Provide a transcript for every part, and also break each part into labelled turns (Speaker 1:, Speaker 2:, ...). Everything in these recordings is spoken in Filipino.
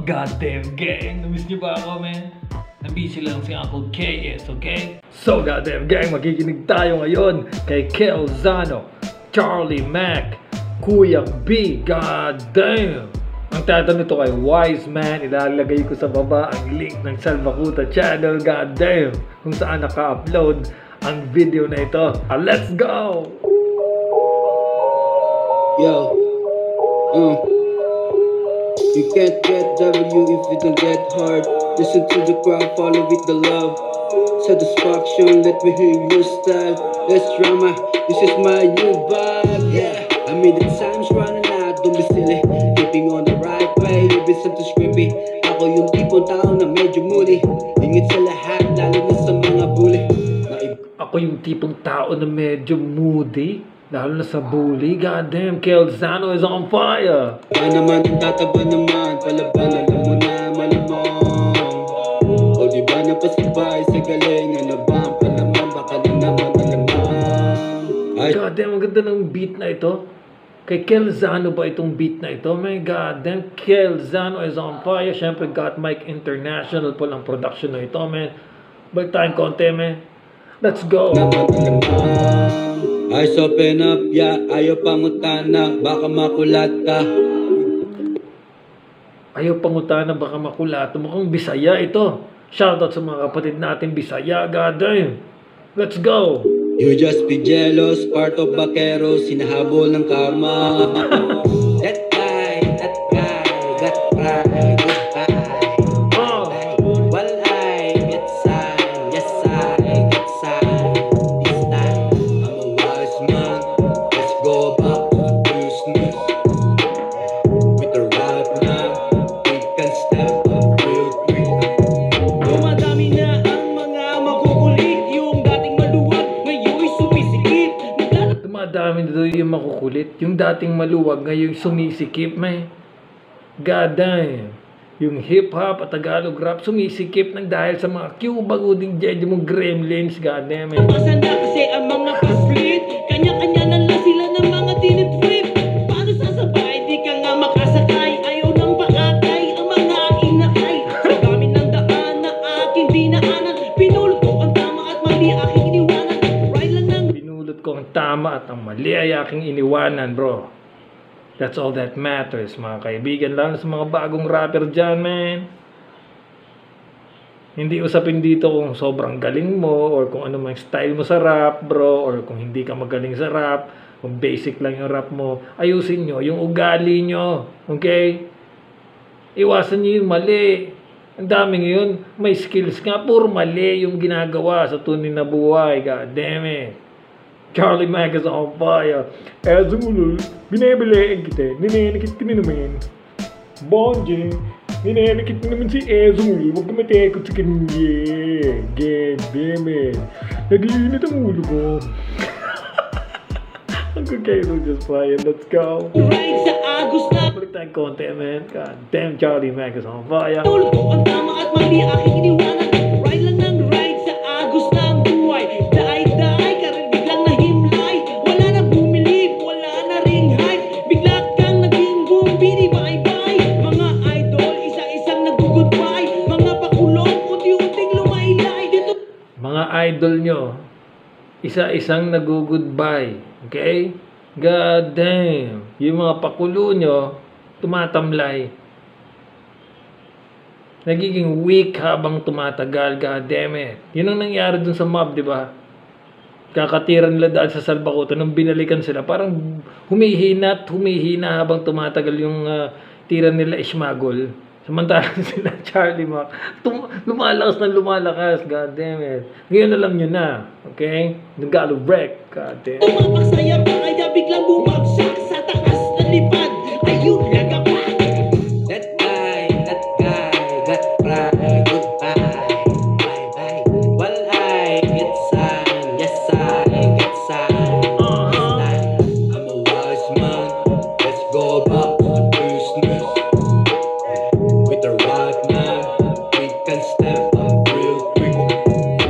Speaker 1: Goddamn gang! Namiss niyo ba ako, man? Nabisi lang si Uncle KS, okay? So, goddamn gang, magiginig tayo ngayon kay Kelzano, Charlie Mac, Kuya B, goddamn! Ang tatanong nito kay Wise Man, ilalagay ko sa baba ang link ng Salvakuta channel, goddamn! Kung saan naka-upload ang video na ito. Let's go!
Speaker 2: Yo, you can't get W if you don't get hard. Listen to the crowd, follow with the love. Satisfaction, let me hear your style. Less drama, this is my new vibe. Yeah, I mean the time's running out, don't be silly. Keeping on the right way, you've been sent to screamy. Ako yung tipong tao na medyo muli. Ingit sa lahat, lalo na sa mga bully.
Speaker 1: Ako yung tipong tao na medyo moody, lalo na sa bully. Goddamn, Kelzano is on fire!
Speaker 2: Ba naman ang tataba naman, palaban, alam mo na malamang. O di ba napasibay sa galing, ano ba ang palaman, baka na naman alamang. Ay,
Speaker 1: Goddamn, ang ganda ng beat na ito. Kay Kelzano ba itong beat na ito? My goddamn, Kelzano is on fire. Siyempre, Got Mike International po ang production na ito, man. Balik tayong konti, man. Let's go!
Speaker 2: naman alamang. Eyes open up, yeah, ayaw pangutana, baka makulat ka.
Speaker 1: Ayaw pangutana, baka makulat. Mukhang Bisaya ito. Shoutout sa mga kapatid natin Bisaya, goddamn. Let's go!
Speaker 2: You just be jealous, part of Bakero, sinahabol ng karma. That guy, got pride, goodbye.
Speaker 1: Oh.
Speaker 2: Well, I get signed, yes I get signed. This time, I'm a wise man, let's go back to business. With the right man, we can step up real quick. Dumadami na ang mga makukulit, yung dating maluwag, ngayon'y sumisikip.
Speaker 1: Dumadami na doon yung makukulit. Yung dating maluwag, ngayon sumisikip, may. Goddamn. Yung hip-hop at Tagalog rap sumisikip ng dahil sa mga Cuba-uding jeje mong gremlins, goddamn.
Speaker 2: Napasan na kasi ang mga paslit, kanya-kanya na lang sila ng mga tinitrip. Paano sasabay, di ka nga makasakay, ayaw nang paatay ang mga inakay. Sa dami ng daan na aking dinaanan, pinulot ko ang tama at mali aking iniwanan. Right lang ng
Speaker 1: Pinulot ko ang tama at ang mali ay aking iniwanan, bro. That's all that matters, mga kaibigan. Lalo sa mga bagong rapper dyan, man. Hindi usapin dito kung sobrang galing mo or kung ano mang style mo sa rap, bro. Or kung hindi ka magaling sa rap, kung basic lang yung rap mo. Ayusin nyo yung ugali nyo. Okay? Iwasan nyo yung mali. Ang dami ngayon, may skills nga. Puro mali yung ginagawa sa tunay na buhay. God damn it. Charlie Mac is on fire. Ezumulul, binabilaan kita. Ninanakit ka na naman. Bonjing, ninanakit na naman si Ezumulul. Huwag ka matakot sa kanya. God damn it. Nag-iinit ang ulo ko. Ang kakairo just fire. Let's go.
Speaker 2: right sa agos na
Speaker 1: Balik tayong konti, man. God damn, Charlie Mac is on fire.
Speaker 2: pinulot ko ang tama at mali aking iniwanan. Right lang ng right sa agos ng buhay. Daay-daay ka rin biglang nahimlay. Wala na bumilib, wala na ring hype. Bigla kang naging bumbini, bye-bye. Mga idol, isa-isang nag-goodbye. Mga pakulong, unti-unting lumaylay. Dito
Speaker 1: Mga idol nyo, isa-isang nag-goodbye. Okay? God damn. Yung mga pakulo nyo, tumatamlay. Nagiging weak habang tumatagal. God damn it. Yun ang nangyari dun sa mob, di ba? Kakatiran nila dahil sa Salbakuta. Nung binalikan sila, parang humihina at humihina habang tumatagal yung tira nila Ismagol. Samantalang sila Charlie Mac, lumalakas na lumalakas. God damn it. Ngayon alam nyo na. Okay? Nagalo break. God damn.
Speaker 2: tumapaksaya pa kaya biglang bumagsak sa taas na lipad. Ayun lang ako. That guy, got pride, goodbye, bye-bye. Well, I get signed, yes I get signed. This time, I'm a wise man, let's go back to business. With the right man, we can step up real quick.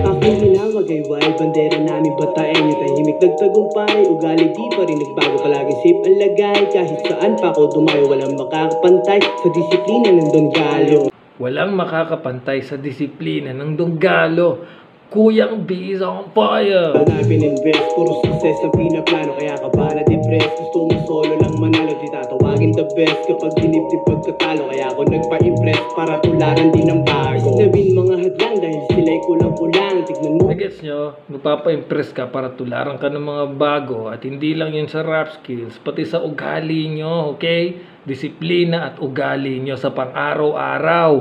Speaker 2: Aking hinawag ay wild, bandera namin batain. Yung tahimik dagdag tagumpay, ugali di pa rin nagbago, palaging safe ang lagay. Kahit saan pa ako dumayo, walang makakapantay sa disiplina ng Don Galo.
Speaker 1: Walang makakapantay sa disiplina ng Donggalo. Kuyang B is on fire.
Speaker 2: Wala pininvest, puro success ang pinaplano. Kaya ka ba na-depress? Gusto mo solo lang manalo, di tatawagin the best kapag dinip-dip pagkatalo. Kaya ako nagpa-impress para tularan din ng bago. Sabihin mga hadlang dahil sila'y kulang-kulang. Tignan mo.
Speaker 1: Nagets nyo? Magpapa-impress ka para tularan ka ng mga bago. At hindi lang yun sa rap skills, pati sa ugali nyo, okay? Disiplina at ugali nyo sa pang-araw-araw.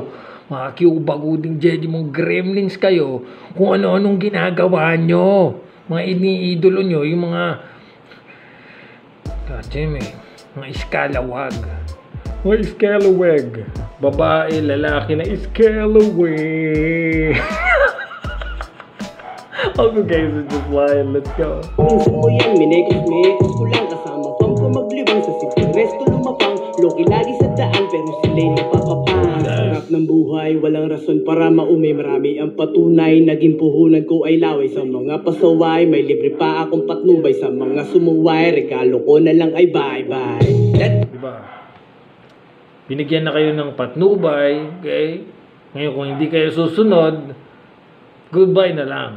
Speaker 1: Mga kiubaguding jeje mong gremlins kayo, kung ano-anong ginagawa nyo. Mga iniidolo nyo, yung mga mga iskalawag. Mga iskalawag. Babae, lalaki na iskalawag. Okay guys, it's just lying. Let's go.
Speaker 2: Minsan mo yan, minekos ko lang. Kasama fam ko maglibang sa simpleng resto lumapang. Loki lagi sa daan pero sila'y napapapang. Sarap ng buhay, walang rason para maumay. Marami ang patunay, naging puhunan ko ay laway. Sa mga pasaway, may libre pa akong patnubay. Sa mga sumuway, regalo ko na lang ay bye-bye.
Speaker 1: Diba? Binigyan na kayo ng patnubay, okay? Ngayon kung hindi kayo susunod, goodbye na lang.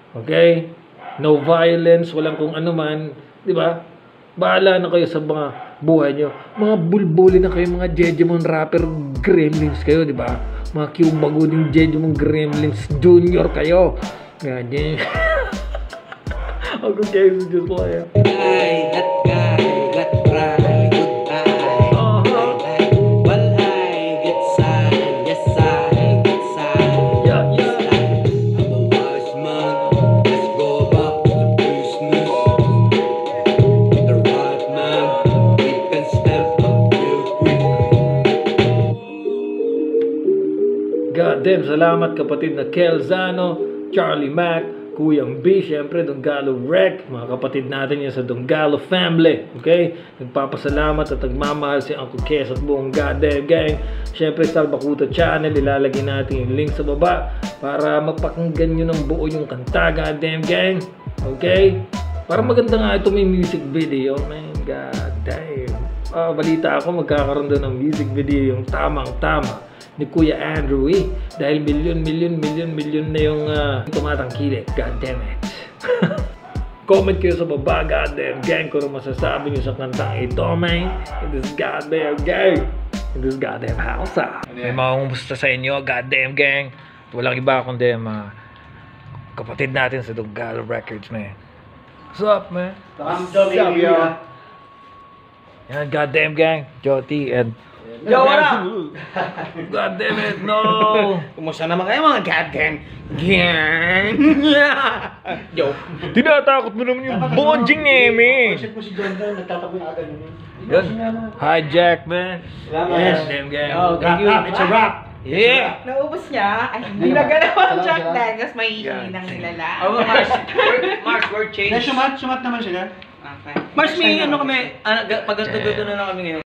Speaker 1: Okay? No violence, walang kung ano man, di ba? Bahala na kayo sa mga buhay nyo. Mga bulbuli na kayo, mga jejemon rapper gremlins kayo, di ba? Mga kiubaguding jejemon gremlins junior kayo. Ganyan. Okay guys, just like
Speaker 2: Guy, that guy, got pride, goodbye. Well, I get signed, yes, I get signed.
Speaker 1: Yeah, yeah.
Speaker 2: I'm a wise man, let's go back to business. The right man, we can step up real quick.
Speaker 1: Goddamn, salamat kapatid na Kelzano, Charlie Mac, Kuyang B, syempre Donggalo Rec, mga kapatid natin yan sa Donggalo family, okay? Nagpapasalamat at nagmamahal si Uncle Kes at buong goddamn gang. Syempre Salbakuta channel, ilalagay natin yung link sa baba para mapakinggan nyo ng buo yung kanta, goddamn gang, okay? Para maganda nga ito, may music video, man, goddamn. Balita ako magkakaroon doon ng music video yung tamang-tama ni Kuya Andrew dahil milyon na yung tumatangkilik. God damn it. Comment kayo sa baba, goddamn gang, kung ano masasabi nyo sa kantang ito, man. In this goddamn gang. In this goddamn house, May mga kumusta sa inyo, goddamn gang. At walang iba kundi mga kapatid natin sa Donggalo Records, man. What's up, man?
Speaker 3: What's up, yo?
Speaker 1: Yan, goddamn gang. Joti and
Speaker 3: Yo, what up?
Speaker 1: God damn it, no!
Speaker 3: Kumusta naman kayo mga goddamn gang? Yo.
Speaker 1: Tinatakot mo naman yung bonjing neme!
Speaker 3: Kasi po si John Don, nagtatapo yung agad yun.
Speaker 1: Yun. Hijack, man.
Speaker 3: Yes.
Speaker 1: Damn gang.
Speaker 3: Oh, thank you. It's a wrap.
Speaker 1: Yeah!
Speaker 4: Naubos niya. Ay, hindi na ganawa ang Jack Daniels. May nang nilala.
Speaker 3: Oh, Mars, word change. Sumat naman sila.
Speaker 4: Okay.
Speaker 3: Mars, may ano kami, pag-ganto na kami ngayon.